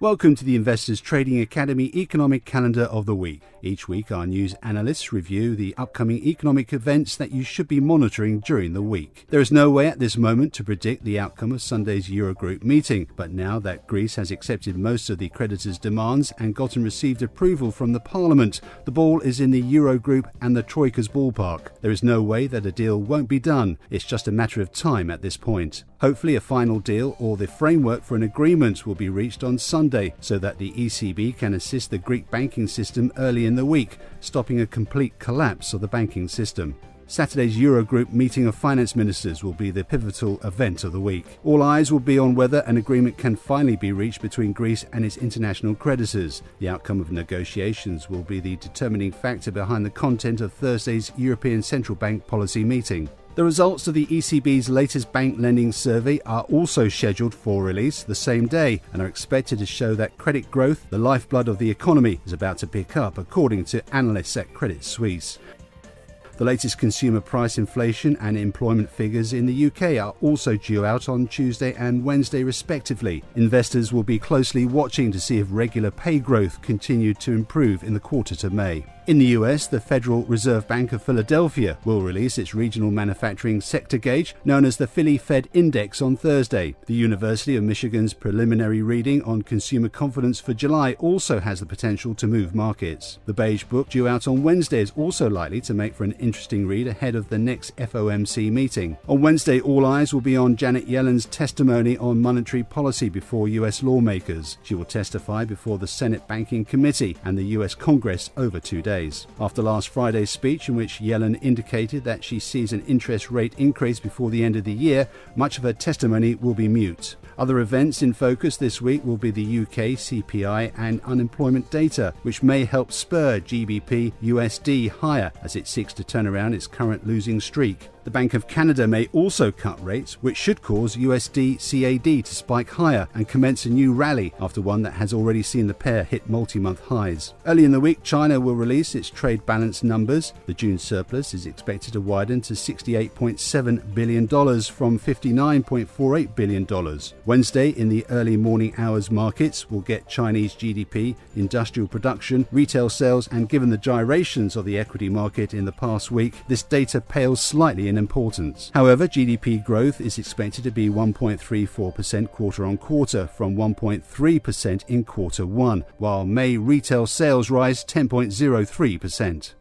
Welcome to the Investors Trading Academy Economic Calendar of the Week. Each week our news analysts review the upcoming economic events that you should be monitoring during the week. There is no way at this moment to predict the outcome of Sunday's Eurogroup meeting, but now that Greece has accepted most of the creditors' demands and gotten received approval from the Parliament, the ball is in the Eurogroup and the Troika's ballpark. There is no way that a deal won't be done. It's just a matter of time at this point. Hopefully a final deal or the framework for an agreement will be reached on Sunday so that the ECB can assist the Greek banking system early in the week, stopping a complete collapse of the banking system. Saturday's Eurogroup meeting of finance ministers will be the pivotal event of the week. All eyes will be on whether an agreement can finally be reached between Greece and its international creditors. The outcome of negotiations will be the determining factor behind the content of Thursday's European Central Bank policy meeting. The results of the ECB's latest bank lending survey are also scheduled for release the same day and are expected to show that credit growth, the lifeblood of the economy, is about to pick up, according to analysts at Credit Suisse. The latest consumer price inflation and employment figures in the UK are also due out on Tuesday and Wednesday respectively. Investors will be closely watching to see if regular pay growth continued to improve in the quarter to May. In the US, the Federal Reserve Bank of Philadelphia will release its regional manufacturing sector gauge known as the Philly Fed Index on Thursday. The University of Michigan's preliminary reading on consumer confidence for July also has the potential to move markets. The beige book due out on Wednesday is also likely to make for an interesting read ahead of the next FOMC meeting. On Wednesday, all eyes will be on Janet Yellen's testimony on monetary policy before US lawmakers. She will testify before the Senate Banking Committee and the US Congress over 2 days. After last Friday's speech, in which Yellen indicated that she sees an interest rate increase before the end of the year, much of her testimony will be mute. Other events in focus this week will be the UK CPI and unemployment data, which may help spur GBP USD higher as it seeks to turn around its current losing streak. The Bank of Canada may also cut rates, which should cause USD CAD to spike higher and commence a new rally after one that has already seen the pair hit multi-month highs. Early in the week, China will release its trade balance numbers. The June surplus is expected to widen to $68.7 billion from $59.48 billion. Wednesday, in the early morning hours markets, will get Chinese GDP, industrial production, retail sales, and given the gyrations of the equity market in the past week, this data pales slightly in importance. However, GDP growth is expected to be 1.34% quarter on quarter from 1.3% in quarter one, while May retail sales rise 10.03%.